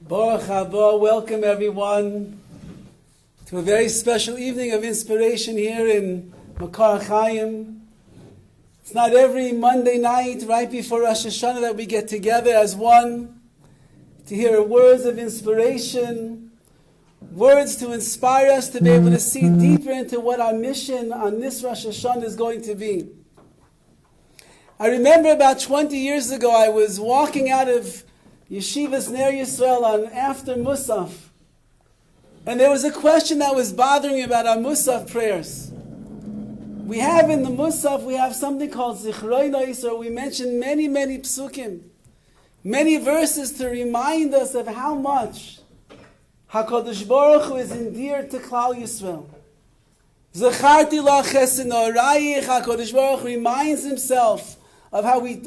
Baruch haba, welcome everyone to a very special evening of inspiration here in Makor HaChaim. It's not every Monday night right before Rosh Hashana that we get together as one to hear words of inspiration, words to inspire us to be able to see deeper into what our mission on this Rosh Hashana is going to be. I remember about 20 years ago I was walking out of Yeshivas near YISROEL on after Musaf. And there was a question that was bothering me about our Musaf prayers. We have in the Musaf, we have something called YISROEL, or we mention many psukim, many verses to remind us of how much HaKadosh Baruch Hu is endeared to Klal Yisrael. Zacharti la chesed noraich, HaKadosh Baruch Hu reminds himself of how we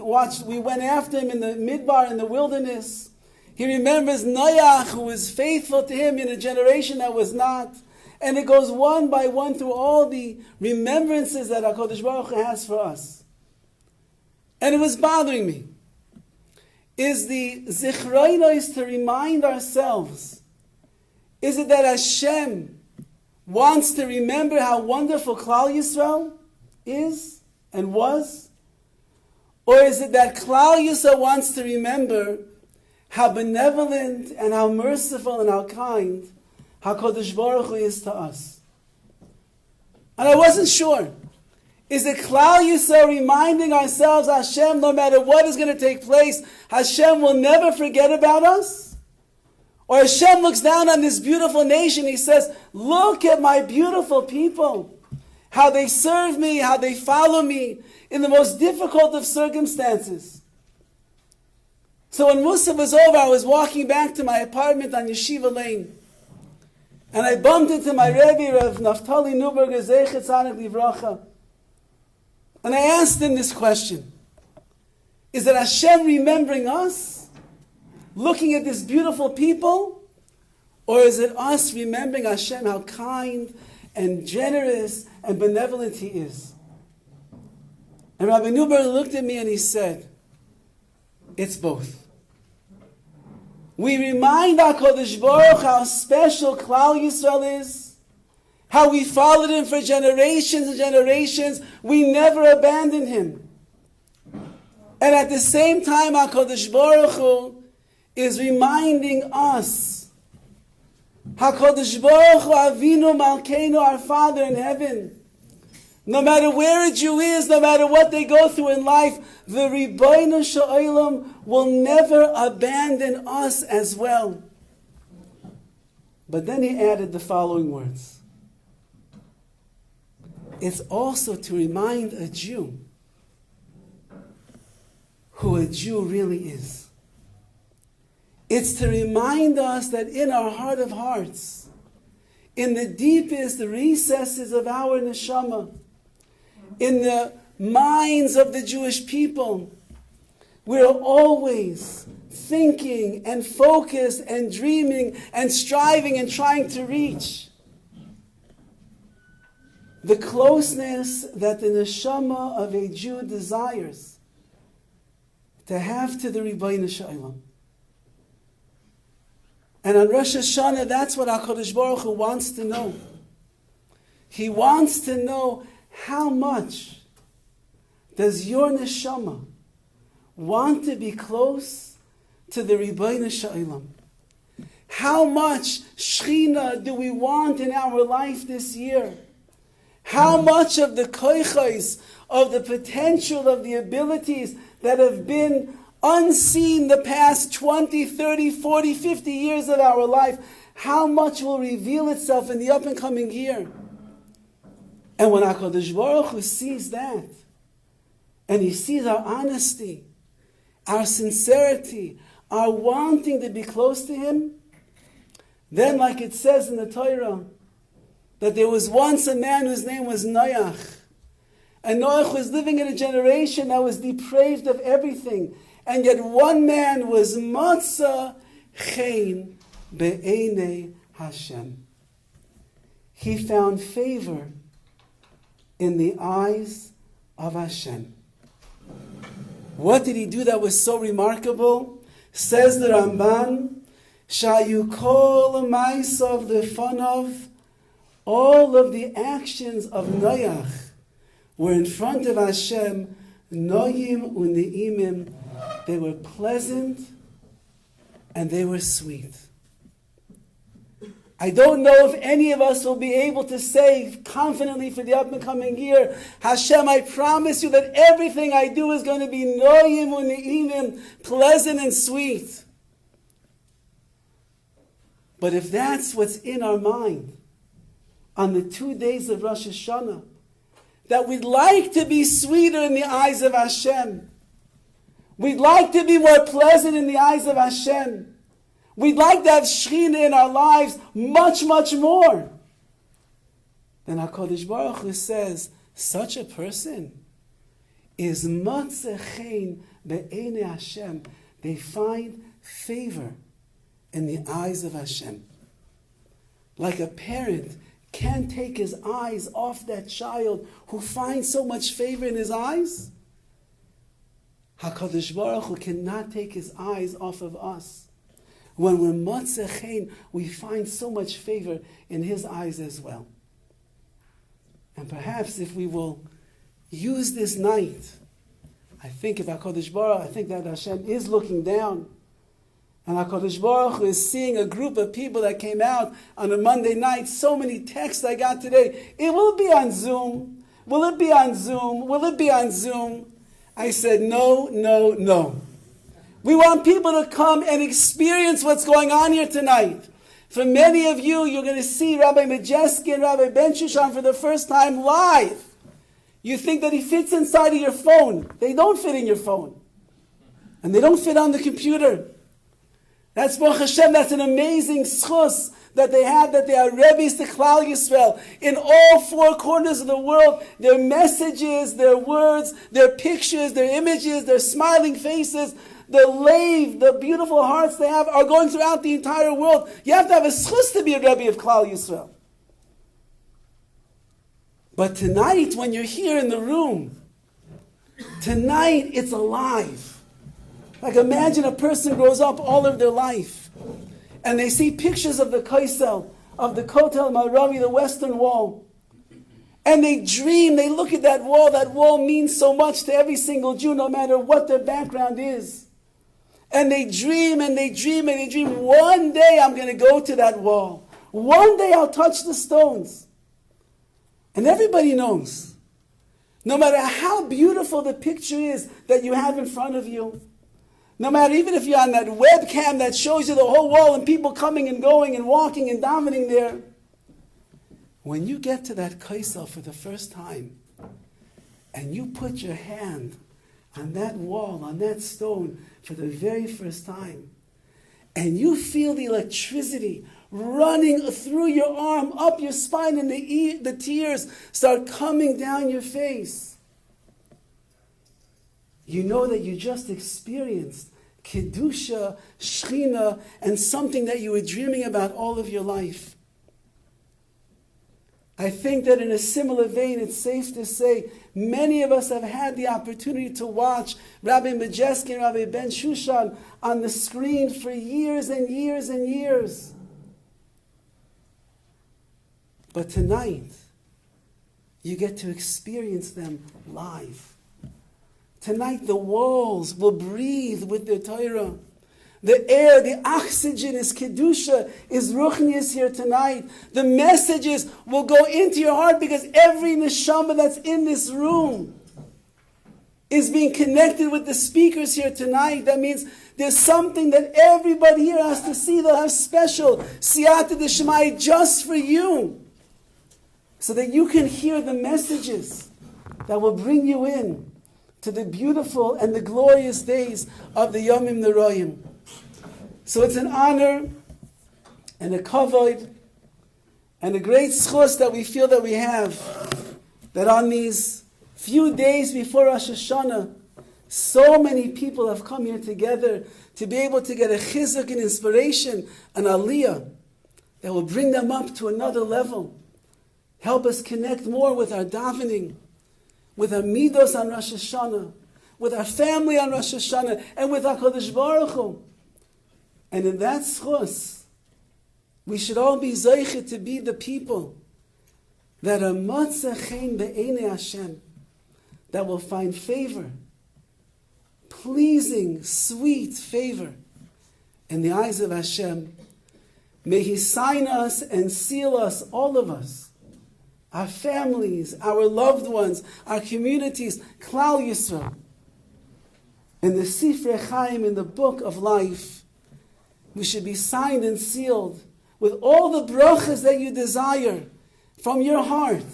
went after him in the midbar, in the wilderness. He remembers Noach, who was faithful to him in a generation that was not. And it goes one by one through all the remembrances that HaKadosh Baruch Hu has for us. And it was bothering me. Is the zichronos to remind ourselves? Is it that Hashem wants to remember how wonderful Klal Yisrael is and was? Or is it that Klal Yisrael wants to remember how benevolent and how merciful and how kind HaKadosh Baruch Hu is to us? And I wasn't sure. Is it Klal Yisrael reminding ourselves, Hashem, no matter what is going to take place, Hashem will never forget about us? Or Hashem looks down on this beautiful nation, He says, look at my beautiful people, how they serve me, how they follow me, in the most difficult of circumstances. So when Musaf was over, I was walking back to my apartment on Yeshiva Lane. And I bumped into my Rebbe, Rav Naftali Neuberger, Zeichet Tzadik Livracha. And I asked him this question. Is it Hashem remembering us? Looking at this beautiful people? Or is it us remembering Hashem, how kind and generous and benevolent He is? And Rabbi Neuberg looked at me and he said, it's both. We remind HaKadosh Baruch how special Klal Yisrael is, how we followed Him for generations and generations. We never abandoned Him. And at the same time, HaKadosh Baruch Hu is reminding us, HaKadosh Baruch Hu Avinu Malkeinu, our Father in heaven, no matter where a Jew is, no matter what they go through in life, the Ribbono Shel Olam will never abandon us as well. But then he added the following words. It's also to remind a Jew who a Jew really is. It's to remind us that in our heart of hearts, in the deepest recesses of our neshama, in the minds of the Jewish people, we're always thinking and focused and dreaming and striving and trying to reach the closeness that the neshama of a Jew desires to have to the Ribbono Shel Olam. And on Rosh Hashana, that's what HaKadosh Baruch Hu wants to know. He wants to know, how much does your neshama want to be close to the Ribbono Shel Olam? How much Shechina do we want in our life this year? How much of the koichos, of the potential, of the abilities that have been unseen the past 20, 30, 40, 50 years of our life, how much will reveal itself in the up and coming year? And when HaKadosh Baruch Hu sees that, and He sees our honesty, our sincerity, our wanting to be close to Him, then like it says in the Torah, that there was once a man whose name was Noach. And Noach was living in a generation that was depraved of everything. And yet one man was Matzah Chen Be'enei Hashem. He found favor in the eyes of Hashem. What did he do that was so remarkable? Says the Ramban, Shayu kol ma'asav lefanov, all of the actions of Noach were in front of Hashem, noyim uneimim, they were pleasant and they were sweet. I don't know if any of us will be able to say confidently for the up and coming year, Hashem, I promise you that everything I do is going to be noyim uneimim, pleasant and sweet. But if that's what's in our mind on the 2 days of Rosh Hashana, that we'd like to be sweeter in the eyes of Hashem, we'd like to be more pleasant in the eyes of Hashem, we'd like to have Shekhinah in our lives much, much more, then HaKadosh Baruch Hu says, such a person is motzeh chen be'enei Hashem. They find favor in the eyes of Hashem. Like a parent can't take his eyes off that child who finds so much favor in his eyes, HaKadosh Baruch Hu cannot take his eyes off of us. When we're motzeh chen, we find so much favor in his eyes as well. And perhaps if we will use this night, I think if HaKadosh Baruch Hu, I think that Hashem is looking down, and HaKadosh Baruch Hu is seeing a group of people that came out on a Monday night. So many texts I got today. It will be on Zoom. Will it be on Zoom? Will it be on Zoom? I said, no, no, no. We want people to come and experience what's going on here tonight. For many of you, you're going to see Rabbi MAJESKI and Rabbi Ben Shushan for the first time live. You think that he fits inside of your phone. They don't fit in your phone. And they don't fit on the computer. That's Baruch Hashem, that's an amazing schus that they have, that they are Rebbis to Klal Yisrael. In all four corners of the world, their messages, their words, their pictures, their images, their smiling faces, the lave, the beautiful hearts they have are going throughout the entire world. You have to have a schus to be a Rebbe of Klal Yisrael. But tonight, when you're here in the room, tonight it's alive. Like imagine a person grows up all of their life and they see pictures of the Kaisel, of the Kotel Maravi, the Western Wall. And they dream, they look at that wall means so much to every single Jew, no matter what their background is. And they dream and they dream and they dream, one day I'm going to go to that wall. One day I'll touch the stones. And everybody knows, no matter how beautiful the picture is that you have in front of you, no matter even if you're on that webcam that shows you the whole wall and people coming and going and walking and davening there, when you get to that kaisel for the first time and you put your hand on that wall, on that stone for the very first time, and you feel the electricity running through your arm, up your spine, and the tears start coming down your face, you know that you just experienced Kedusha, Shechina, and something that you were dreaming about all of your life. I think that in a similar vein, it's safe to say, many of us have had the opportunity to watch Rabbi MAJESKI and Rabbi Ben Shushan on the screen for years and years and years. But tonight, you get to experience them live. Tonight the walls will breathe with their Torah. The air, the oxygen is Kedusha, is Ruchnius here tonight. The messages will go into your heart because every neshama that's in this room is being connected with the speakers here tonight. That means there's something that everybody here has to see. They'll have special Siyata D'Shemai just for you, so that you can hear the messages that will bring you in to the beautiful and the glorious days of the Yomim Neroyim. So it's an honor and a kavod and a great schus that we feel that we have, that on these few days before Rosh Hashana, so many people have come here together to be able to get a chizuk and inspiration, an aliyah, that will bring them up to another level, help us connect more with our davening, with our midos on Rosh Hashana, with our family on Rosh Hashana, and with HaKadosh Baruch Hu. And in that schus, we should all be zeiche to be the people that are matzah chen be'enei Hashem, that will find favor, pleasing, sweet favor in the eyes of Hashem. May He sign us and seal us, all of us, our families, our loved ones, our communities, Klal Yisrael. In the Sifrei Chaim, in the book of life, we should be signed and sealed with all the brachas that you desire from your heart.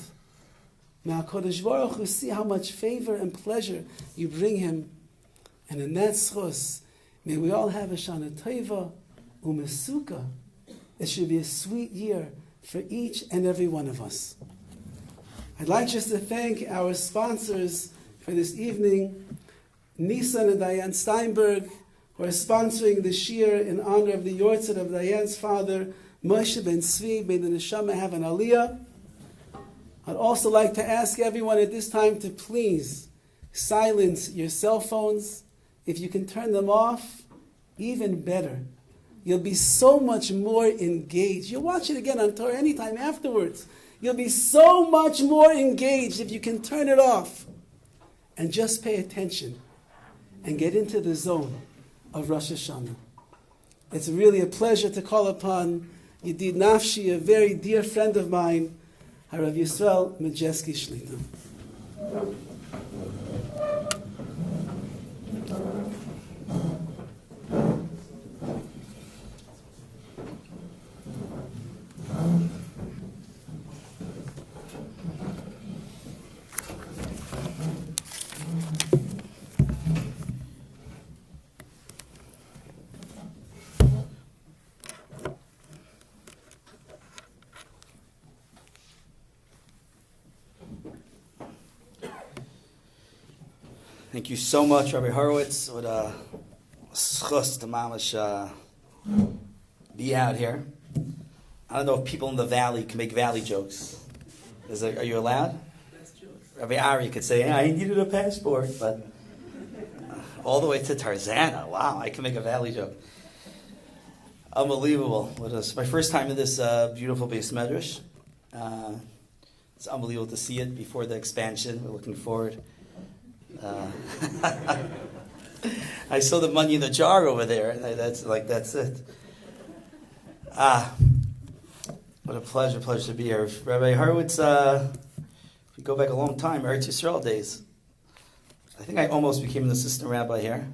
May HaKadosh Baruch Hu see how much favor and pleasure you bring Him. And in that schus, may we all have a Shana Tova Umesuka. It should be a sweet year for each and every one of us. I'd like just to thank our sponsors for this evening, Nisan and Diane Steinberg, who are sponsoring the shir in honor of the Yortzeit of Diane's father, Moshe Ben Tzvi. May the neshama have an aliyah. I'd also like to ask everyone at this time to please silence your cell phones. If you can turn them off, even better. You'll be so much more engaged. You'll watch it again on Torah anytime afterwards. You'll be so much more engaged if you can turn it off and just pay attention and get into the zone of Rosh Hashana. It's really a pleasure to call upon Yedid Nafshi, a very dear friend of mine, Harav YISROEL MAJESKI Shlita. Thank you so much, Rabbi Horowitz. What a schus to mamash be out here. I don't know if people in the valley can make valley jokes. Are you allowed? Rabbi Ari could say, I needed a passport, but all the way to Tarzana. Wow, I can make a valley joke. Unbelievable. It's my first time in this beautiful base medrash. It's unbelievable to see it before the expansion. We're looking forward. I saw the money in the jar over there, and that's it. What a pleasure to be here. Rabbi Horowitz, if you go back a long time, Eretz Yisrael days. I think I almost became an assistant rabbi here.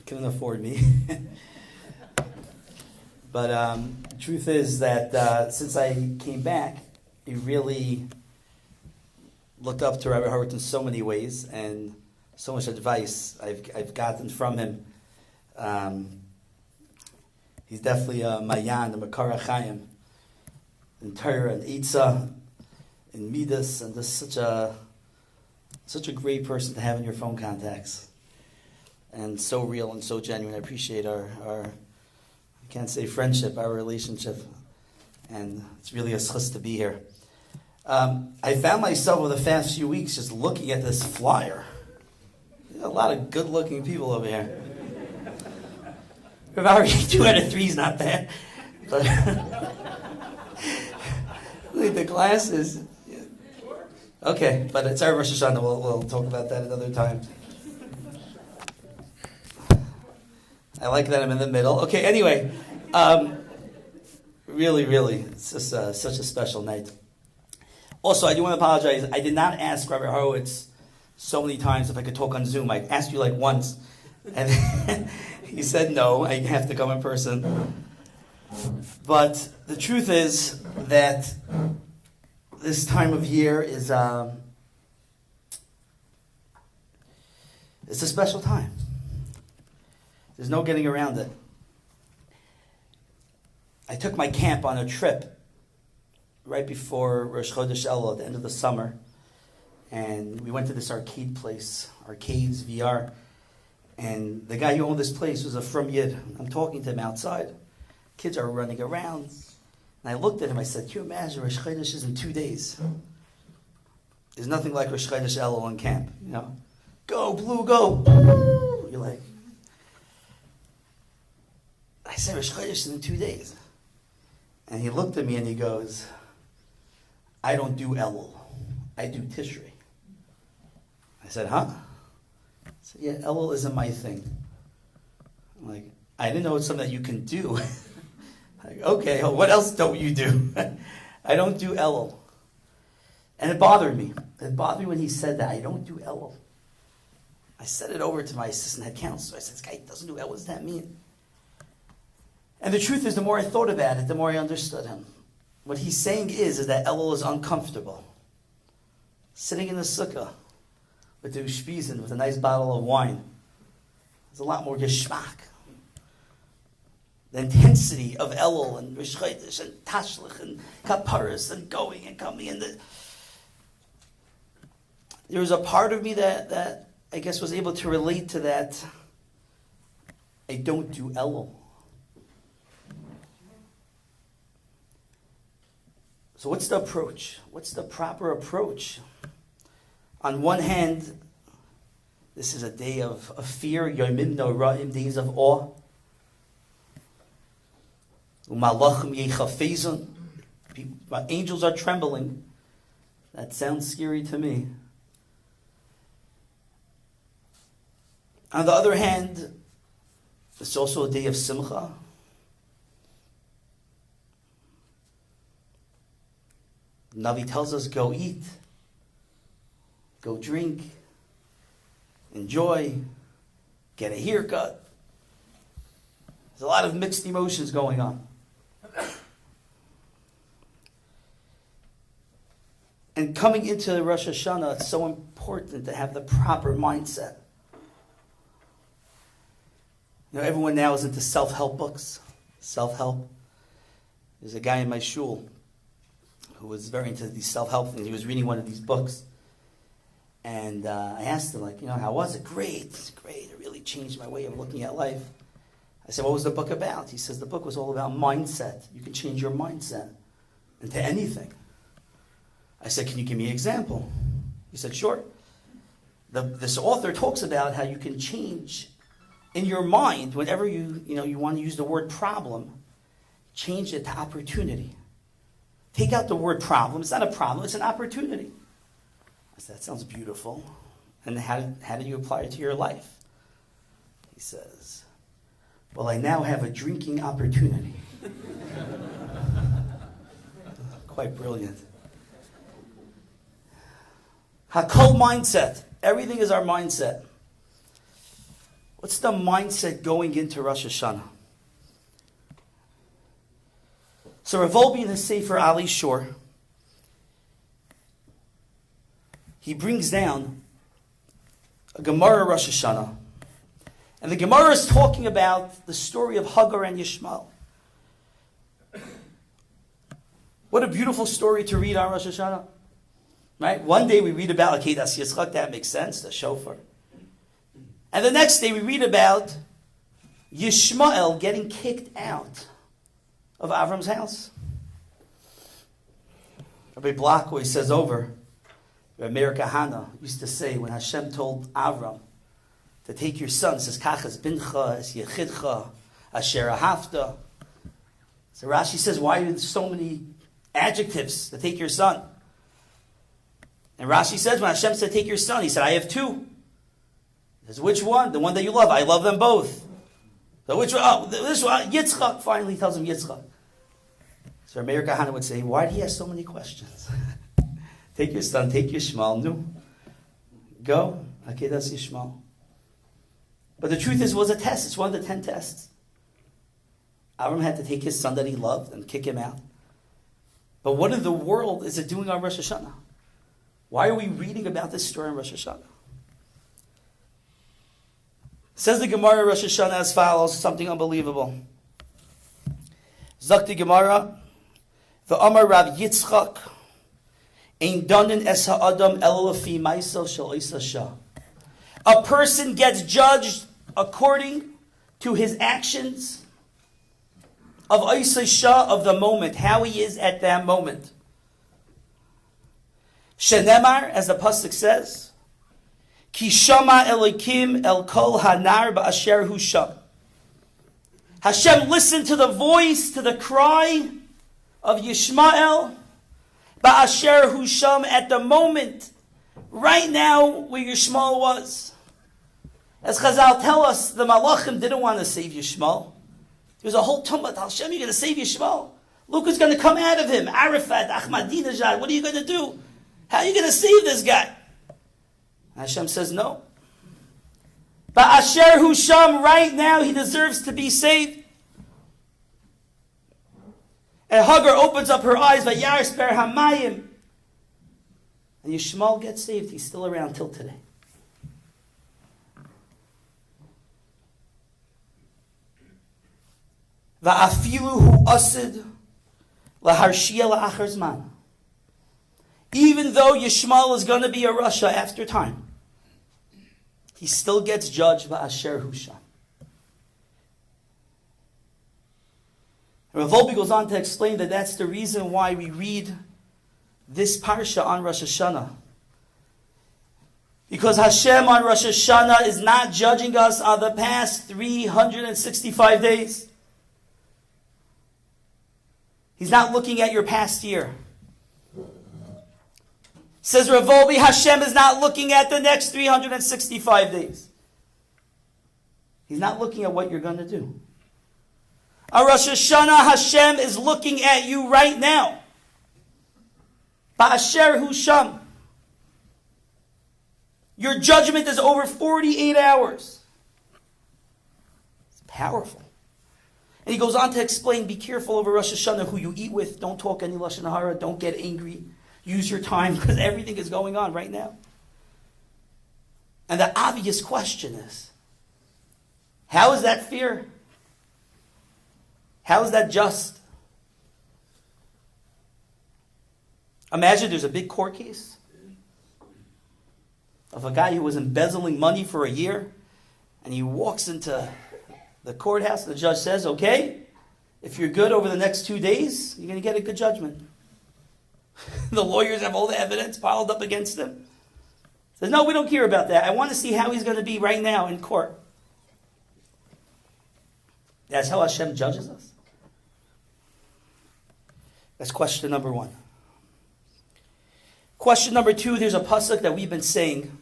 Couldn't afford me. But the truth is that since I came back, it really looked up to Rabbi Horowitz in so many ways, and so much advice I've gotten from him. He's definitely a Mayan, a Makor HaChaim, in Torah and Eitzah, in Midas, and just such a great person to have in your phone contacts, and so real and so genuine. I appreciate our I can't say friendship, our relationship, and it's really a schus to be here. I found myself over the past few weeks just looking at this flyer. There's a lot of good-looking people over here. About 2 out of 3 is not bad. But look at the glasses. Okay, but it's our Rosh Hashana. We'll talk about that another time. I like that I'm in the middle. Okay, anyway. Really, it's just such a special night. Also, I do want to apologize. I did not ask Rabbi Horowitz so many times if I could talk on Zoom. I asked you like once, and he said no, I have to come in person. But the truth is that this time of year is it's a special time. There's no getting around it. I took my camp on a trip right before Rosh Chodesh Elul at the end of the summer, and we went to this arcade place, Arcades VR, and the guy who owned this place was a Frum Yid. I'm talking to him outside. Kids are running around, and I looked at him. I said, "Can you imagine Rosh Chodesh is in 2 days? There's nothing like Rosh Chodesh Elul in camp, Go blue, go!" You're like, said, Rosh Chodesh is in 2 days. And he looked at me and he goes, I don't do Elul. I do Tishrei. I said, huh? I said, yeah, Elul isn't my thing. I'm like, I didn't know it's something that you can do. Like, okay, what else don't you do? I don't do Elul. And it bothered me. It bothered me when he said that. I don't do Elul. I said it over to my assistant head counselor. I said, this guy doesn't do Elul. What does that mean? And the truth is, the more I thought about it, the more I understood him. What he's saying is that Elul is uncomfortable. Sitting in the sukkah with the ushpizin, with a nice bottle of wine, there's a lot more geschmack. The intensity of Elul and Rosh Chodesh and Tashlich and Kaparis and going and coming. And there was a part of me that I guess was able to relate to that. I don't do Elul. So what's the approach? What's the proper approach? On one hand, this is a day of fear, Yomim Noraim, days of awe. Umalachim Yechafezon, angels are trembling. That sounds scary to me. On the other hand, it's also a day of Simcha. Navi tells us, go eat, go drink, enjoy, get a haircut. There's a lot of mixed emotions going on. And coming into Rosh Hashana, it's so important to have the proper mindset. You know, everyone now is into self-help books. Self-help. There's a guy in my shul who was very into these self-help things. He was reading one of these books. And I asked him, how was it? Great. It really changed my way of looking at life. I said, what was the book about? He says, the book was all about mindset. You can change your mindset into anything. I said, can you give me an example? He said, sure. This author talks about how you can change in your mind whenever you want to use the word problem, change it to opportunity. Take out the word problem. It's not a problem. It's an opportunity. I said, that sounds beautiful. And how do you apply it to your life? He says, well, I now have a drinking opportunity. Quite brilliant. Hakol mindset. Everything is our mindset. What's the mindset going into Rosh Hashana? So Rav Wolbe in his Sefer Ali Shor, he brings down a Gemara Rosh Hashana. And the Gemara is talking about the story of Hagar and Yishmael. What a beautiful story to read on Rosh Hashana. Right? One day we read about Akedas Yitzchak, that makes sense, the shofar. And the next day we read about Yishmael getting kicked out of Avram's house. Rabbi Block always says over, Rabbi Meir Kahana used to say when Hashem told Avram to take your son, says, Kach es bincha, es yechidcha, asher ahavta. So Rashi says, why are there so many adjectives to take your son? And Rashi says, when Hashem said, take your son, he said, I have two. He says, which one? The one that you love. I love them both. So which one? Oh, this one, Yitzchak. Finally, he tells him Yitzchak. So Meir Kahana would say, why do you have so many questions? Take your son, take Yishmael. No. Go. Okay, that's Yishmael. But the truth is, it was a test. It's one of the 10 tests. Avram had to take his son that he loved and kick him out. But what in the world is it doing on Rosh Hashana? Why are we reading about this story in Rosh Hashana? Says the Gemara Rosh Hashana as follows, something unbelievable. Zok the Gemara, the Amar Rav Yitzchak, Ein danin es ha'adam elo lefi ma'asav shel Isa Shah. A person gets judged according to his actions of Isa Shah, of the moment, how he is at that moment. Shenemar, as the pasuk says, Ki shama Elokim el kol hanar ba'asher hu sham. Hashem listened to the voice, to the cry of Yishmael, Ba'asher Husham, at the moment, right now, where Yishmael was. As Chazal tell us, the Malachim didn't want to save Yishmael. There was a whole tumult. Hashem, you're going to save Yishmael? Look who's going to come out of him. Arafat, Ahmadinejad, what are you going to do? How are you going to save this guy? Hashem says, no. Ba'asher Husham, right now, he deserves to be saved. And Hagar opens up her eyes, Vayaris per Hamayim. And Yishmael gets saved. He's still around till today. Va'afilu hu asid laharshia la'achar zman. Even though Yishmael is going to be a Rasha after time, he still gets judged Va'asher Husham. Rav Wolbe goes on to explain that that's the reason why we read this parsha on Rosh Hashana. Because Hashem on Rosh Hashana is not judging us on the past 365 days. He's not looking at your past year. Says Rav Wolbe, Hashem is not looking at the next 365 days. He's not looking at what you're going to do. On Rosh Hashanah, Hashem is looking at you right now. Ba'asher Husham. Your judgment is over 48 hours. It's powerful. And he goes on to explain, be careful over Rosh Hashanah who you eat with. Don't talk any Lashon Hara. Don't get angry. Use your time because everything is going on right now. And the obvious question is, how is that fair? How is that just? Imagine there's a big court case of a guy who was embezzling money for a year, and he walks into the courthouse, and the judge says, okay, if you're good over the next 2 days, you're going to get a good judgment. The lawyers have all the evidence piled up against him. Says, no, we don't care about that. I want to see how he's going to be right now in court. That's how Hashem judges us. That's question number one. Question number two, there's a pasuk that we've been saying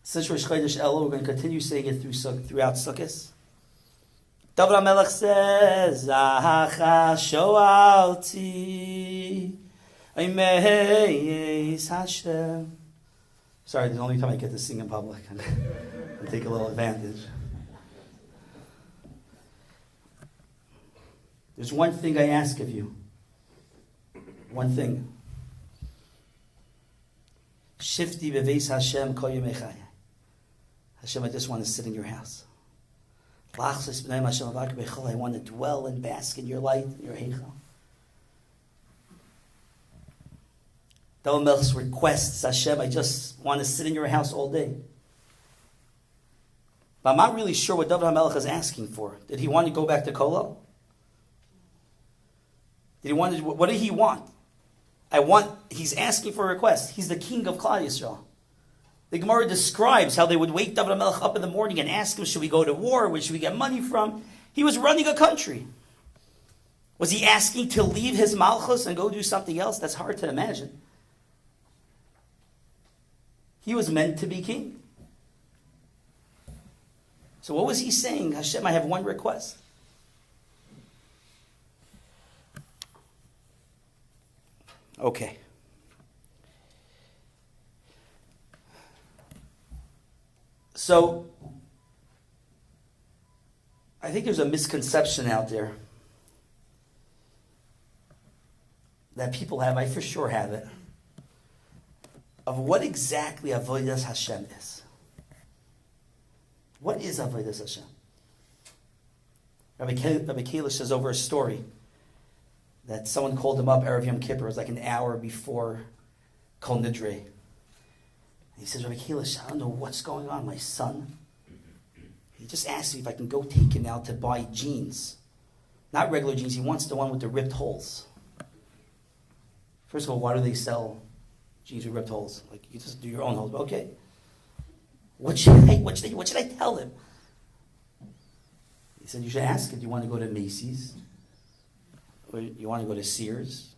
since Rosh Chodesh Elul. We're going to continue saying it throughout Sukkot. David HaMelech says, Zahacha shoalti Aimeis Hashem. Sorry, this is the only time I get to sing in public. I take a little advantage. There's one thing I ask of you. One thing. Shifti beveis Hashem kol yemei chayai. Hashem, I just want to sit in your house. I want to dwell and bask in your light, in your heichal. David HaMelech requests, Hashem, I just want to sit in your house all day. But I'm not really sure what David HaMelech is asking for. Did he want to go back to Kolal? What did he want? He's asking for a request. He's the king of Klal Yisrael. The Gemara describes how they would wake David HaMelech up in the morning and ask him, should we go to war? Where should we get money from? He was running a country. Was he asking to leave his malchus and go do something else? That's hard to imagine. He was meant to be king. So what was he saying? Hashem, I have one request. Okay. So, I think there's a misconception out there that people have, I for sure have it, of what exactly Avodas Hashem is. What is Avodas Hashem? Rabbi Kalish says over a story that someone called him up Erev Yom Kippur. It was like an hour before Kol Nidre. He says, Rabbi Kalish, I don't know what's going on. My son, he just asked me if I can go take him out to buy jeans. Not regular jeans. He wants the one with the ripped holes. First of all, why do they sell jeans with ripped holes? Like, you just do your own holes. Okay. What should I tell him? He said, you should ask him, do you want to go to Macy's? Or you want to go to Sears?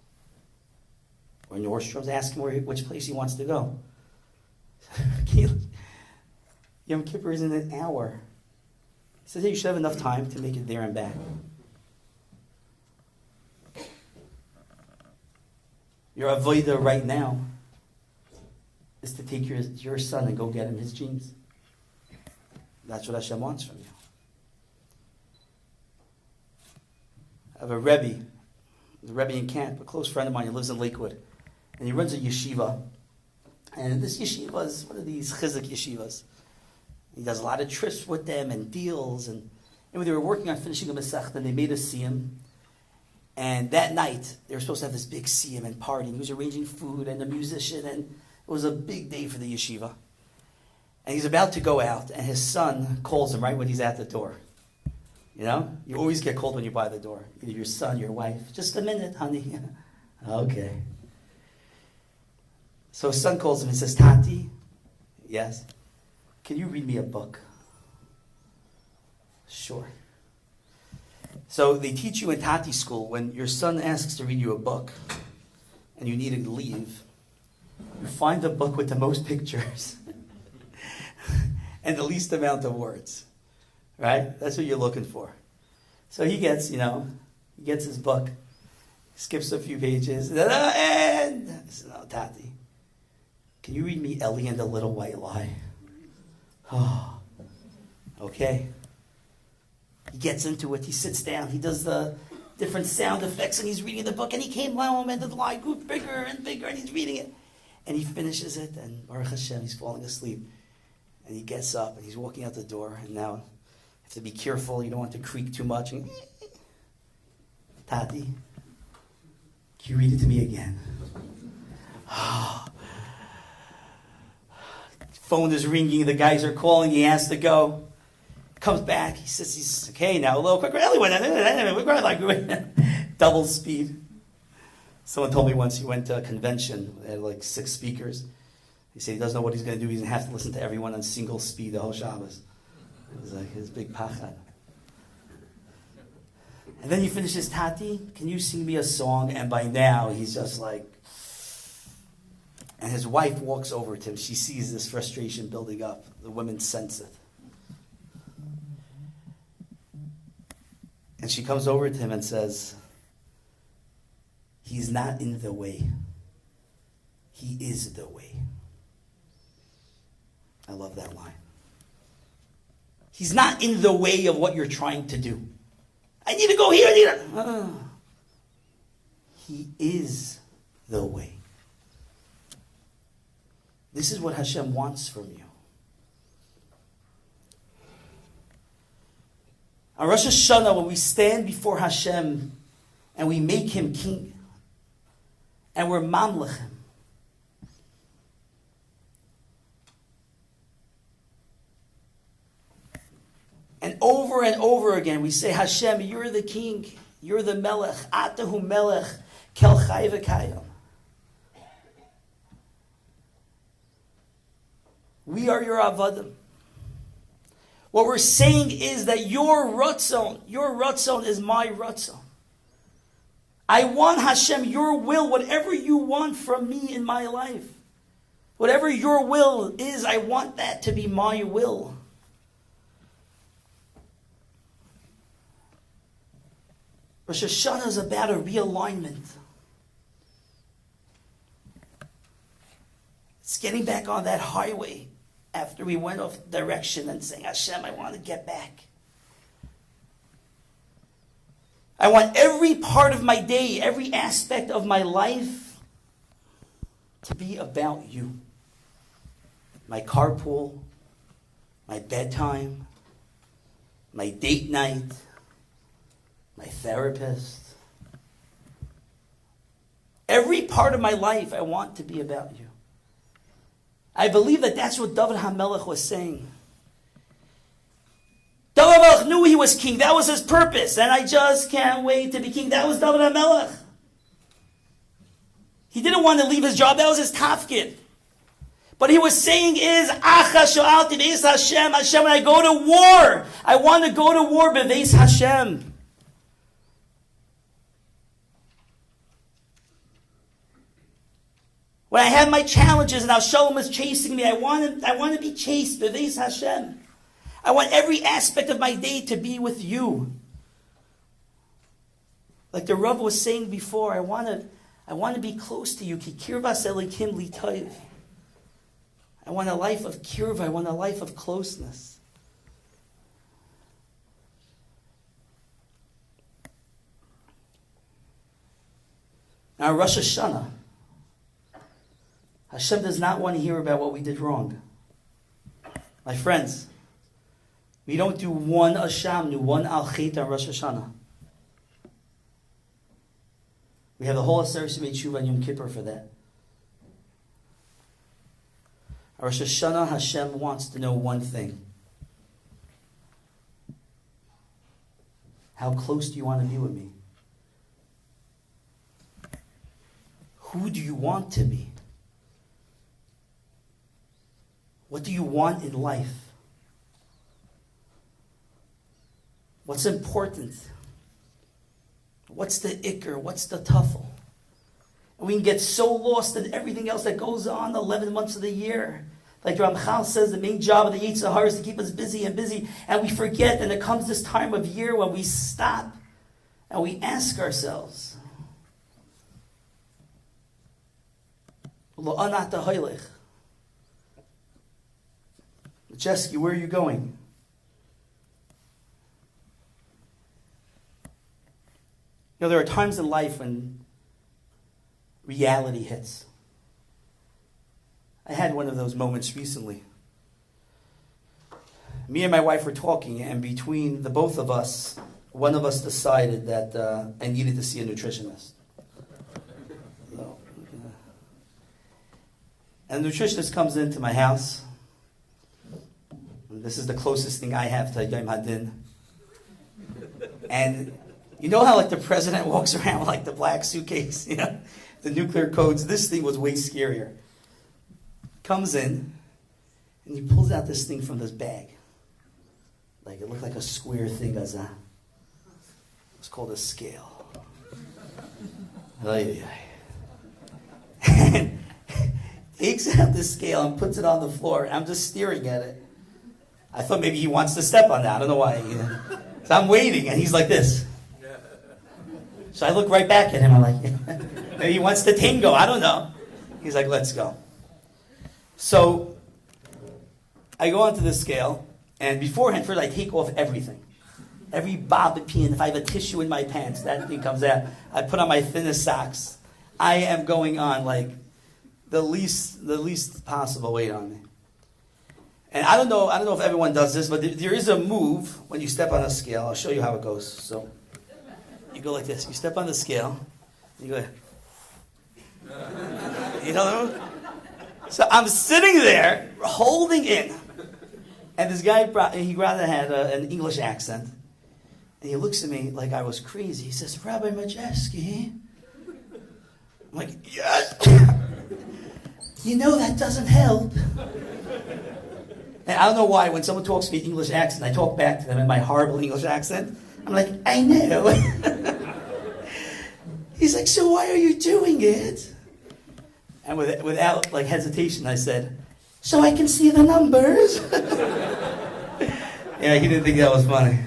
Or Nordstrom's? Ask him which place he wants to go. Yom Kippur is in an hour. He says, you should have enough time to make it there and back. Your avodah right now is to take your son and go get him his jeans. That's what Hashem wants from you. I have a Rebbe, the Rebbe in camp, a close friend of mine who lives in Lakewood. And he runs a yeshiva. And this yeshiva is one of these chizuk yeshivas. He does a lot of trips with them and deals. And when they were working on finishing a Masechta, they made us siyum. And that night, they were supposed to have this big siyum and party. He was arranging food and a musician. And it was a big day for the yeshiva. And he's about to go out. And his son calls him right when he's at the door. You know? You always get called when you're by the door. Either your son, your wife. Just a minute, honey. Okay. So his son calls him and says, Tati, yes? Can you read me a book? Sure. So they teach you in Tati school, when your son asks to read you a book and you need to leave, you find the book with the most pictures and the least amount of words. Right? That's what you're looking for. So he gets his book, skips a few pages, and I said, no, Tati, can you read me Ellie and the Little White Lie? Oh, okay. He gets into it. He sits down. He does the different sound effects, and he's reading the book. And he came home, and the lie grew bigger and bigger, and he's reading it. And he finishes it, and Baruch Hashem, he's falling asleep. And he gets up, and he's walking out the door. And now, you have to be careful. You don't want to creak too much. And, Tati, can you read it to me again? Phone is ringing. The guys are calling. He has to go. Comes back. He says he's okay now. A little quicker. We're going like double speed. Someone told me once he went to a convention. They had like 6 speakers. He said he doesn't know what he's going to do. He's going to have to listen to everyone on single speed the whole Shabbos. It was like his big pachad. And then he finishes, Tati, can you sing me a song? And by now he's just like... And his wife walks over to him. She sees this frustration building up. The women sense it. And she comes over to him and says, he's not in the way. He is the way. I love that line. He's not in the way of what you're trying to do. I need to go here. I need to... He is the way. This is what Hashem wants from you. On Rosh Hashana, when we stand before Hashem and we make Him king and we're mamlech Him, and over again we say, Hashem, you're the king, you're the melech, atahu melech, kel chai v'kayim. We are your avadim. What we're saying is that your ratzon is my ratzon. I want, Hashem, your will, whatever you want from me in my life. Whatever your will is, I want that to be my will. Rosh Hashana is about a realignment. It's getting back on that highway after we went off direction and saying, Hashem, I want to get back. I want every part of my day, every aspect of my life to be about you. My carpool, my bedtime, my date night, my therapist. Every part of my life I want to be about you. I believe that that's what David HaMelech was saying. David HaMelech knew he was king. That was his purpose. And I just can't wait to be king. That was David HaMelech. He didn't want to leave his job. That was his tafkid. What he was saying is, Acha sho'alti beis Hashem. Hashem, when I go to war, I want to go to war beis Hashem. When I have my challenges and Avshalom is chasing me, I want to be chased beis Hashem. I want every aspect of my day to be with you. Like the Rav was saying before, I want to be close to you. Ki kirvas elikim li toiv. I want a life of kirva. I want a life of closeness. Now, Rosh Hashana, Hashem does not want to hear about what we did wrong. My friends, we don't do one Ashamnu, one Al Chet on Rosh Hashana. We have the whole Aseret Shemei Tshuva and Yom Kippur for that. Rosh Hashanah, Hashem wants to know one thing. How close do you want to be with me? Who do you want to be? What do you want in life? What's important? What's the ikr? What's the tuffle? And we can get so lost in everything else that goes on 11 months of the year. Like Ramchal says, the main job of the Yetzer Hara is to keep us busy and busy. And we forget, and there comes this time of year when we stop and we ask ourselves, MAJESKI, where are you going? You know, there are times in life when reality hits. I had one of those moments recently. Me and my wife were talking, and between the both of us, one of us decided that I needed to see a nutritionist. And the nutritionist comes into my house. And this is the closest thing I have to Yom Hadin. And you know how like the president walks around with like the black suitcase, you know, the nuclear codes? This thing was way scarier. Comes in, and he pulls out this thing from this bag. Like it looked like a square thing, it's called a scale. And takes out the scale and puts it on the floor. I'm just staring at it. I thought maybe he wants to step on that. I don't know why. You know. So I'm waiting, and he's like this. So I look right back at him. I'm like, maybe he wants to tango. I don't know. He's like, let's go. So I go onto the scale, and beforehand, first I take off everything. Every bob and pin. If I have a tissue in my pants, that thing comes out. I put on my thinnest socks. I am going on like the least possible weight on me. And I don't know if everyone does this, but there is a move when you step on a scale. I'll show you how it goes. So you go like this. You step on the scale. You go. You know what I mean? So I'm sitting there, holding in. And this guy, he rather had an English accent. And he looks at me like I was crazy. He says, Rabbi MAJESKI. I'm like, yes. You know that doesn't help. And I don't know why, when someone talks to me in English accent, I talk back to them in my horrible English accent. I'm like, I know. He's like, so why are you doing it? And without like hesitation, I said, so I can see the numbers. Yeah, he didn't think that was funny.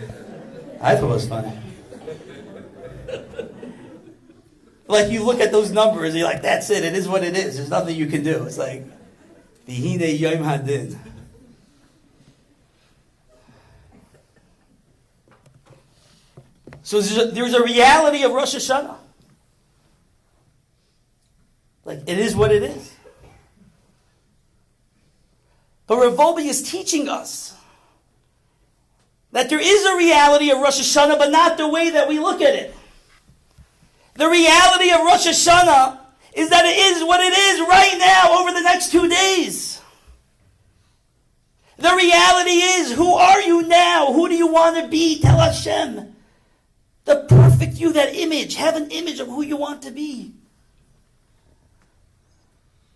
I thought it was funny. Like you look at those numbers, and you're like, that's it. It is what it is. There's nothing you can do. It's like, V'hine Yom Hadin. So there's a reality of Rosh Hashana. Like, it is what it is. But Rav Wolbe is teaching us that there is a reality of Rosh Hashana, but not the way that we look at it. The reality of Rosh Hashana is that it is what it is right now over the next 2 days. The reality is, who are you now? Who do you want to be? Tell Hashem. The perfect you, that image. Have an image of who you want to be.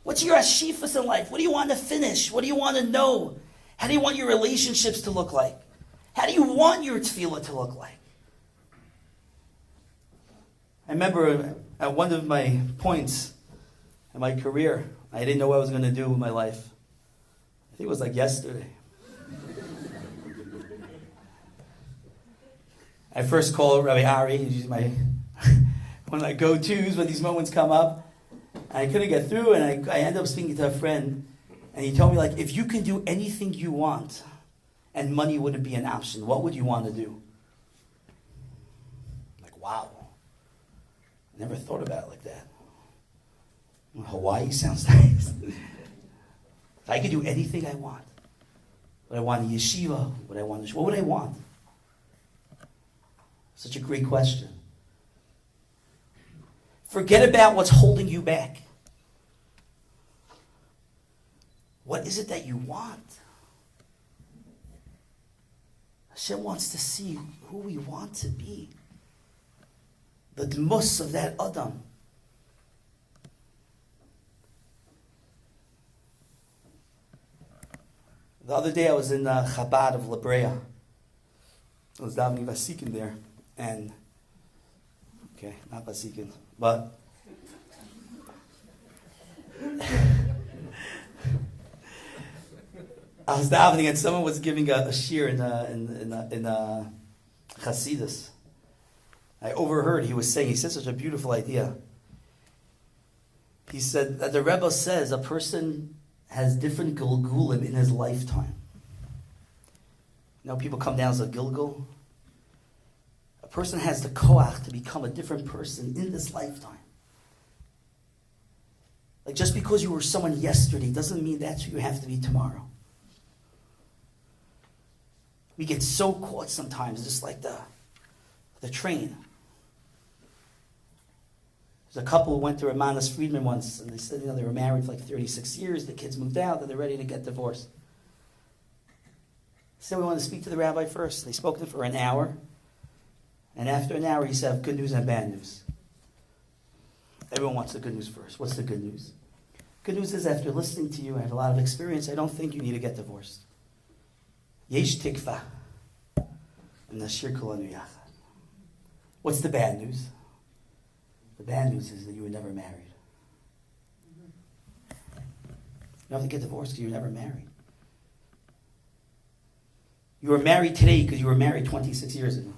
What's your ashifas in life? What do you want to finish? What do you want to know? How do you want your relationships to look like? How do you want your tefillah to look like? I remember at one of my points in my career, I didn't know what I was going to do with my life. I think it was like yesterday. I first called Rabbi Ari, he's one of my go-tos when these moments come up. And I couldn't get through, and I ended up speaking to a friend, and he told me, like, if you can do anything you want, and money wouldn't be an option, what would you want to do? Like, wow. I never thought about it like that. Well, Hawaii sounds nice. If I could do anything I want, would I want a yeshiva? What would I want? Such a great question. Forget about what's holding you back. What is it that you want? Hashem wants to see who we want to be. The dmus of that Adam. The other day I was in Chabad of La Brea. I was davening Vasikin there. And, okay, not Vasikin, but I was davening and someone was giving a shir in Chasidus. I overheard he said such a beautiful idea. He said that the Rebbe says a person has different gilgulim in his lifetime. You know, people come down as a gilgul. A person has the koach to become a different person in this lifetime. Like, just because you were someone yesterday doesn't mean that's who you have to be tomorrow. We get so caught sometimes, just like the train. There's a couple who went to Ramanas Friedman once, and they said, they were married for like 36 years, the kids moved out, and they're ready to get divorced. He said, we want to speak to the rabbi first. They spoke to him for an hour, and after an hour, he said, I have good news and bad news. Everyone wants the good news first. What's the good news? Good news is, after listening to you, I have a lot of experience, I don't think you need to get divorced. Yesh tikva. And nashir kulanu yachad. What's the bad news? The bad news is that you were never married. You don't have to get divorced because you were never married. You were married today because you were married 26 years ago.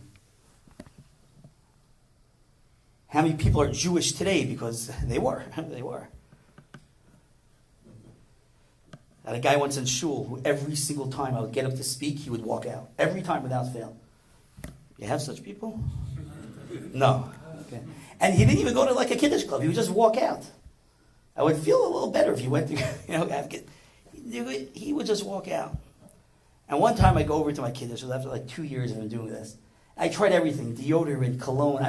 How many people are Jewish today because they were? They were. I had a guy once in shul who every single time I would get up to speak, he would walk out. Every time without fail. You have such people? No. Okay. And he didn't even go to like a kiddush club. He would just walk out. I would feel a little better if he went to, he would just walk out. And one time I go over to my kiddush, after like 2 years of him doing this. I tried everything, deodorant, cologne,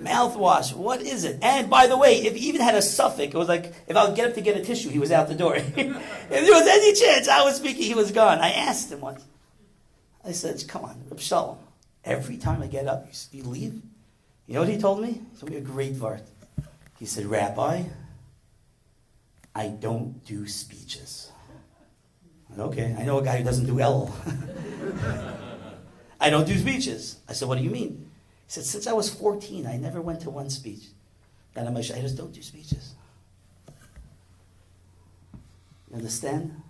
mouthwash, what is it? And by the way, if he even had a suffix, it was like, if I would get up to get a tissue, he was out the door. If there was any chance I was speaking, he was gone. I asked him once. I said, come on, Reb Shalom, every time I get up, you leave? You know what he told me? He told me a great vart. He said, Rabbi, I don't do speeches. I said, okay, I know a guy who doesn't do El. I don't do speeches. I said, what do you mean? He said, since I was 14, I never went to one speech. Then I just don't do speeches. You understand?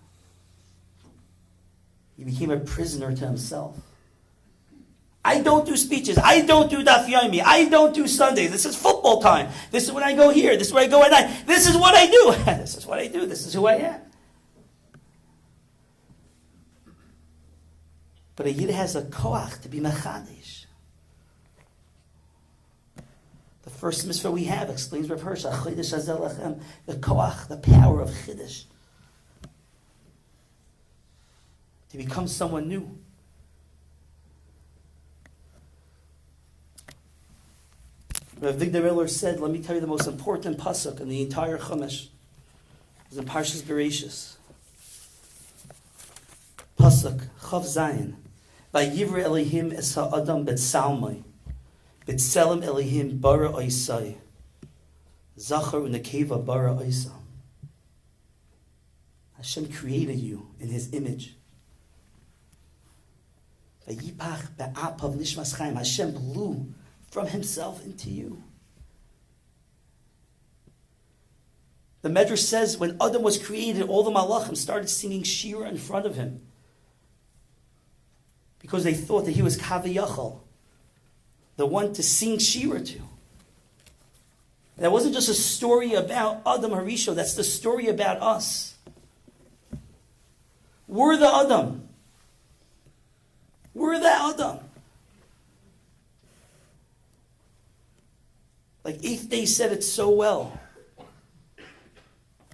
He became a prisoner to himself. I don't do speeches. I don't do daf yomi. I don't do Sundays. This is football time. This is when I go here. This is where I go at night. This is what I do. This is what I do. This is who I am. But a yid has a koach to be mechadish. The first mitzvah we have, explains Rav Hirsch, the koach, the power of chiddush. To become someone new. Rav Victor Miller said, let me tell you the most important pasuk in the entire Chumash. It's in Parshas Bereshis. Pasuk, Chav Zayin. Vayivra Elohim es ha'adam betsalmai. Betselem Elohim bara oisai. Zachar unekeva bara oisam. Hashem created you in His image. Hashem blew from Himself into you. The Medrash says when Adam was created, all the Malachim started singing Shira in front of him, because they thought that he was Kaviyachal, the one to sing Shira to. That wasn't just a story about Adam Harishon, that's the story about us. We're the Adam. We're the Adam. Like Eighth Day said it so well.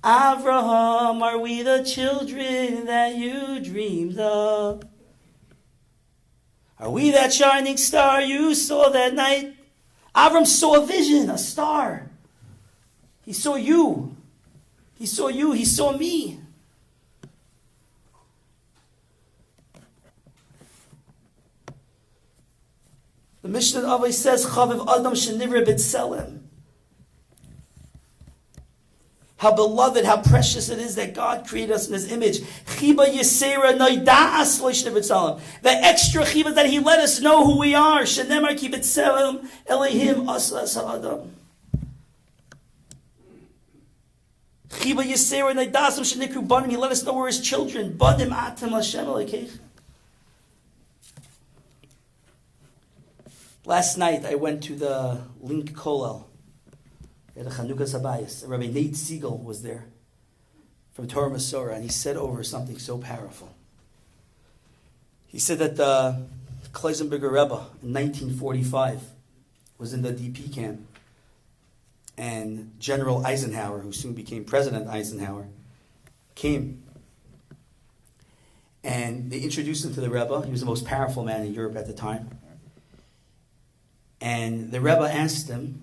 Avraham, are we the children that you dreamed of? Are we that shining star you saw that night? Avram saw a vision, a star. He saw you. He saw you. He saw me. The Mishnah always says, Chaviv Adam shenivra b'tselem. How beloved, how precious it is that God created us in His image. Chiba yisera noida'as lo shenivra b'tselem. The extra chiba that He let us know who we are. Shenemar ki b'tselem Elohim aslas ha'adam. Chiba yisera noida'as lo shenikru banim. He let us know we're His children. Banim atem Hashem Elokeichem. Last night I went to the Link Kollel at the Chanukah Sabayis. Rabbi Nate Siegel was there from Torah Masorah, and he said over something so powerful. He said that the Kleisenberger Rebbe in 1945 was in the DP camp, and General Eisenhower, who soon became President Eisenhower, came. And they introduced him to the Rebbe. He was the most powerful man in Europe at the time. And the Rebbe asked him,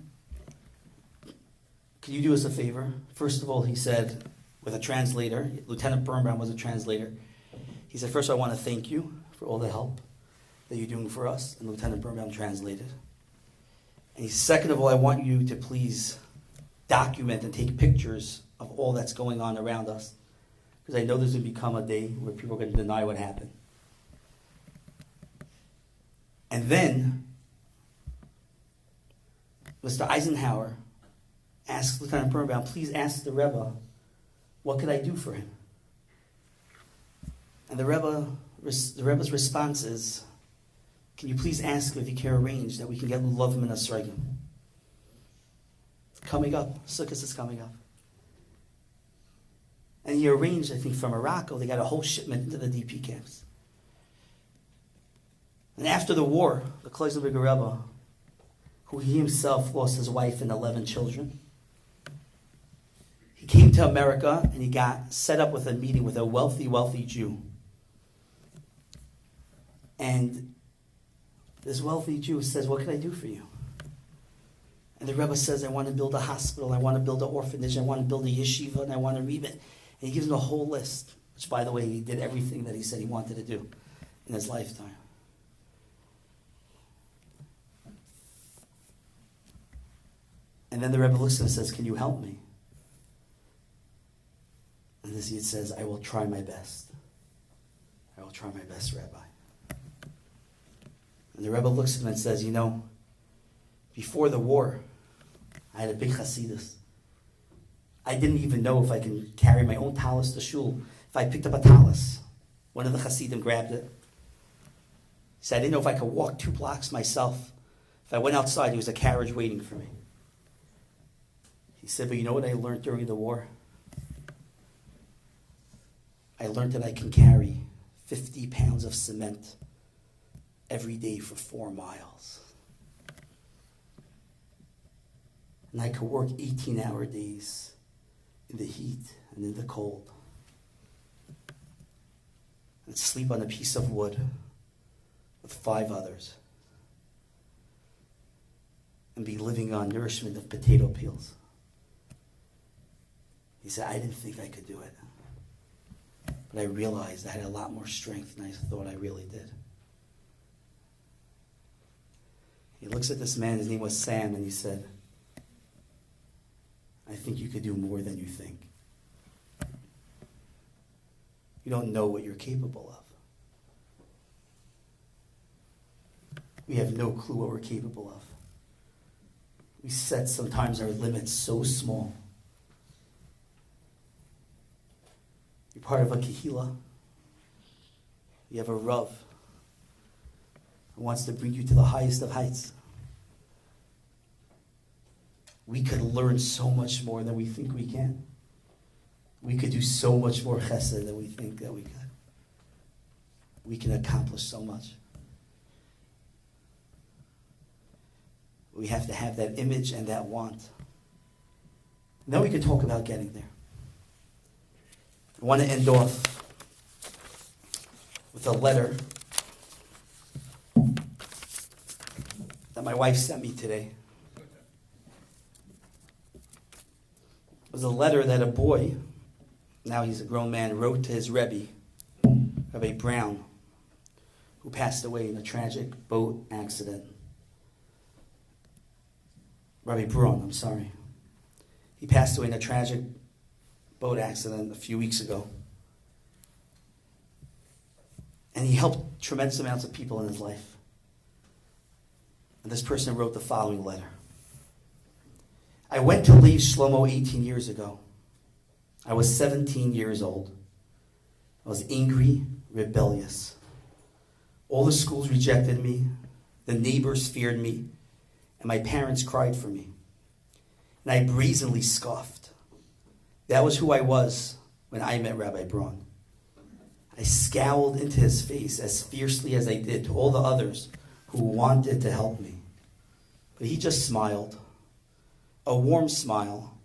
"Can you do us a favor?" First of all, he said, with a translator, Lieutenant Birnbaum was a translator. He said, "First, I want to thank you for all the help that you're doing for us." And Lieutenant Birnbaum translated. And he said, "Second of all, I want you to please document and take pictures of all that's going on around us, because I know there's going to become a day where people are going to deny what happened." And then Mr. Eisenhower asked Lieutenant Birnbaum, "Please ask the Rebbe, what could I do for him?" And the Rebbe's response is, "Can you please ask him if he can arrange that we can get Lulav Min Asragim? Coming up, Sukkot is coming up." And he arranged, I think, from Morocco, they got a whole shipment into the DP camps. And after the war, the Kleisenberger Rebbe, who he himself lost his wife and 11 children, he came to America and he got set up with a meeting with a wealthy, wealthy Jew. And this wealthy Jew says, "What can I do for you?" And the Rebbe says, "I want to build a hospital, I want to build an orphanage, I want to build a yeshiva, and I want to rebuild." And he gives him a whole list, which, by the way, he did everything that he said he wanted to do in his lifetime. And then the Rebbe looks at him and says, "Can you help me?" And this he says, "I will try my best. I will try my best, Rabbi." And the Rebbe looks at him and says, "You know, before the war, I had a big Hasidus. I didn't even know if I can carry my own talis to shul. If I picked up a talis, one of the Hasidim grabbed it. He said, I didn't know if I could walk 2 blocks myself. If I went outside, there was a carriage waiting for me." He said, "But you know what I learned during the war? I learned that I can carry 50 pounds of cement every day for 4 miles. And I could work 18-hour days in the heat and in the cold. And sleep on a piece of wood with 5 others. And be living on nourishment of potato peels." He said, "I didn't think I could do it. But I realized I had a lot more strength than I thought I really did." He looks at this man, his name was Sam, and he said, "I think you could do more than you think." We don't know what you're capable of. We have no clue what we're capable of. We set sometimes our limits so small. You're part of a kahila. You have a Rav who wants to bring you to the highest of heights. We could learn so much more than we think we can. We could do so much more chesed than we think that we could. We can accomplish so much. We have to have that image and that want. And then we can talk about getting there. I want to end off with a letter that my wife sent me today. It was a letter that a boy, now he's a grown man, wrote to his Rebbe, Rabbi Brown, who passed away in a tragic boat accident. Rabbi Braun, I'm sorry. He passed away in a tragic boat accident a few weeks ago. And he helped tremendous amounts of people in his life. And this person wrote the following letter. I went to leave Shlomo 18 years ago. I was 17 years old. I was angry, rebellious. All the schools rejected me. The neighbors feared me. And my parents cried for me. And I brazenly scoffed. That was who I was when I met Rabbi Braun. I scowled into his face as fiercely as I did to all the others who wanted to help me. But he just smiled. A warm smile,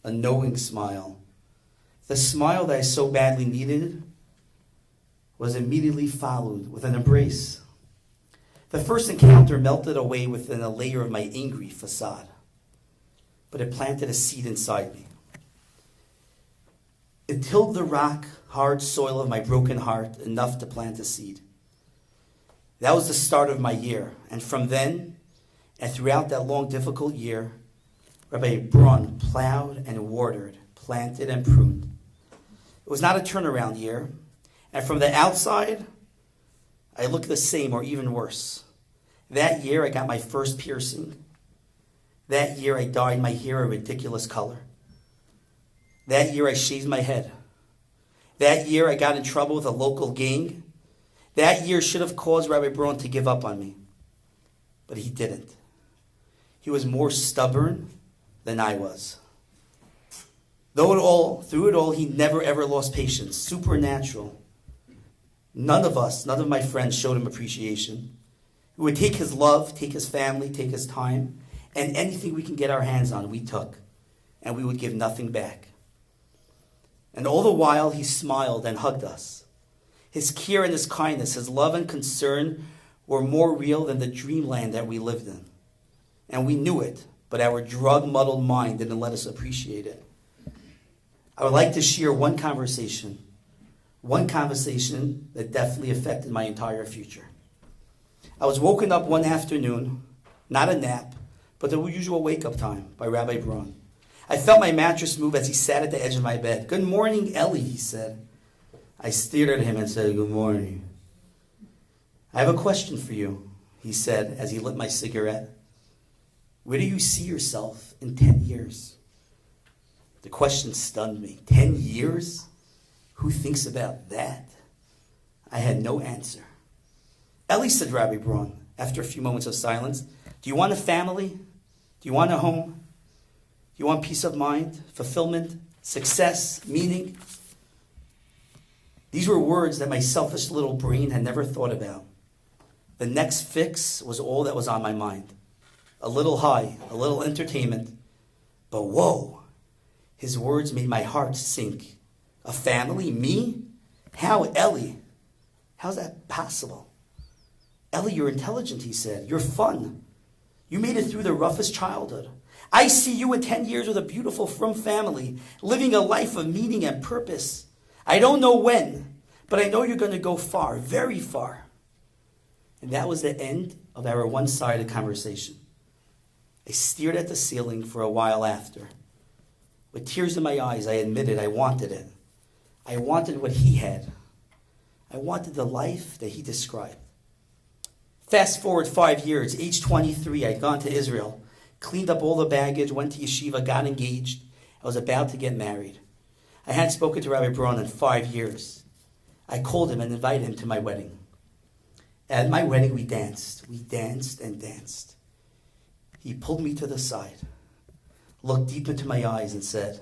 a knowing smile. The smile that I so badly needed was immediately followed with an embrace. The first encounter melted away within a layer of my angry facade, but it planted a seed inside me. It tilled the rock, hard soil of my broken heart enough to plant a seed. That was the start of my year, and from then, and throughout that long, difficult year, Rabbi Braun plowed and watered, planted and pruned. It was not a turnaround year, and from the outside, I looked the same or even worse. That year, I got my first piercing. That year, I dyed my hair a ridiculous color. That year, I shaved my head. That year, I got in trouble with a local gang. That year should have caused Rabbi Braun to give up on me. But he didn't. He was more stubborn than I was. Through it all, he never ever lost patience. Supernatural. None of my friends showed him appreciation. We would take his love, take his family, take his time, and anything we can get our hands on, we took. And we would give nothing back. And all the while, he smiled and hugged us. His care and his kindness, his love and concern were more real than the dreamland that we lived in. And we knew it, but our drug-muddled mind didn't let us appreciate it. I would like to share one conversation that definitely affected my entire future. I was woken up one afternoon, not a nap, but the usual wake-up time by Rabbi Braun. I felt my mattress move as he sat at the edge of my bed. "Good morning, Ellie," he said. I stared at him and said, "Good morning." "I have a question for you," he said as he lit my cigarette. "Where do you see yourself in 10 years? The question stunned me. 10 years? Who thinks about that? I had no answer. "Ellie," said Rabbi Braun, after a few moments of silence, "do you want a family? Do you want a home? Do you want peace of mind, fulfillment, success, meaning?" These were words that my selfish little brain had never thought about. The next fix was all that was on my mind. A little high, a little entertainment. But whoa, his words made my heart sink. A family? Me? How, Ellie? How's that possible? "Ellie, you're intelligent," he said. "You're fun. You made it through the roughest childhood. I see you in 10 years with a beautiful, frum family, living a life of meaning and purpose. I don't know when, but I know you're going to go far, very far." And that was the end of our one-sided conversation. I stared at the ceiling for a while after. With tears in my eyes, I admitted I wanted it. I wanted what he had, I wanted the life that he described. Fast forward 5 years, age 23, I'd gone to Israel, cleaned up all the baggage, went to yeshiva, got engaged. I was about to get married. I hadn't spoken to Rabbi Braun in 5 years. I called him and invited him to my wedding. At my wedding, we danced. We danced and danced. He pulled me to the side, looked deep into my eyes and said,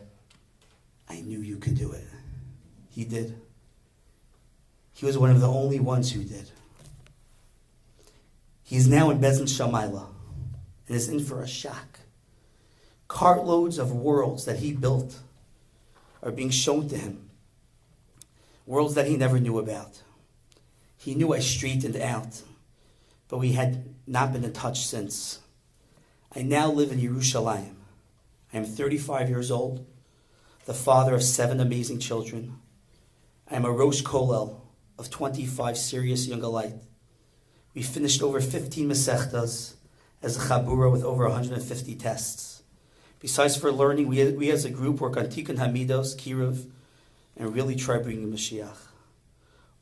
I knew you could do it. He did. He was one of the only ones who did. He's now in Bezdin Shamayla and is in for a shock. Cartloads of worlds that he built are being shown to him. Worlds that he never knew about. He knew I straightened out, but we had not been in touch since. I now live in Yerushalayim. I am 35 years old, the father of 7 amazing children. I am a Rosh Kollel of 25 serious young alike. We finished over 15 Masechtas as a Chabura with over 150 tests. Besides for learning, we as a group work on Tikkun Hamidos, Kiruv, and really try bringing Mashiach.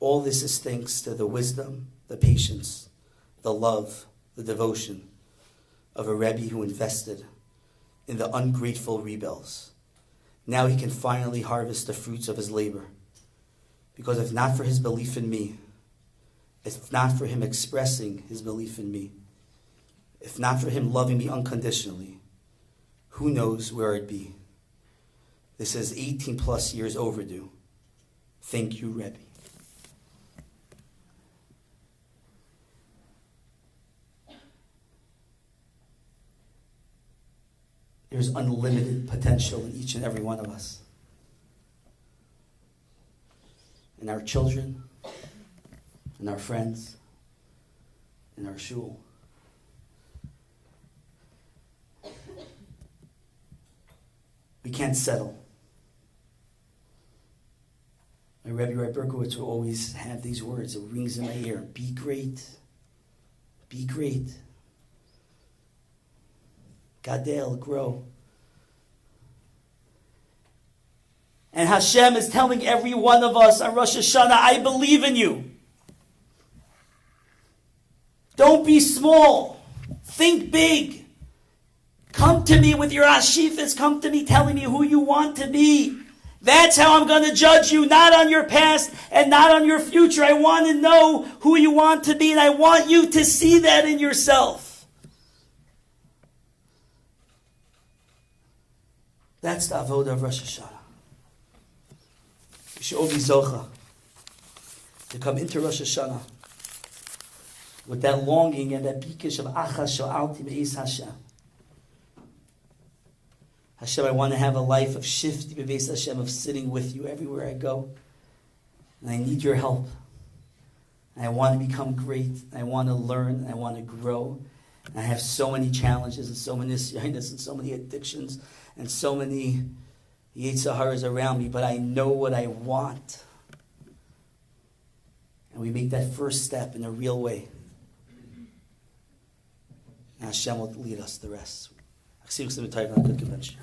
All this is thanks to the wisdom, the patience, the love, the devotion of a Rebbe who invested in the ungrateful rebels. Now he can finally harvest the fruits of his labor. Because if not for his belief in me, if not for him expressing his belief in me, if not for him loving me unconditionally, who knows where I'd be. This is 18 plus years overdue. Thank you, Rebbe. There's unlimited potential in each and every one of us. In our children, in our friends, in our shul. We can't settle. My Rebbe Rai Berkowitz will always have these words. It rings in my ear. Be great. Be great. Gadel, grow. And Hashem is telling every one of us on Rosh Hashana, I believe in you. Don't be small. Think big. Come to me with your ashifas. Come to me telling me who you want to be. That's how I'm going to judge you, not on your past and not on your future. I want to know who you want to be, and I want you to see that in yourself. That's the avodah of Rosh Hashana. We should all be zocha to come into Rosh Hashana with that longing and that bikush of achas sha'alti me'is Hashem. Hashem, I want to have a life of shifti bebeis Hashem, of sitting with you everywhere I go. And I need your help. And I want to become great. I want to learn. I want to grow. And I have so many challenges and so many nisyanis and so many addictions and so many yetzaharas around me, but I know what I want. And we make that first step in a real way. And Hashem will lead us the rest. Good convention.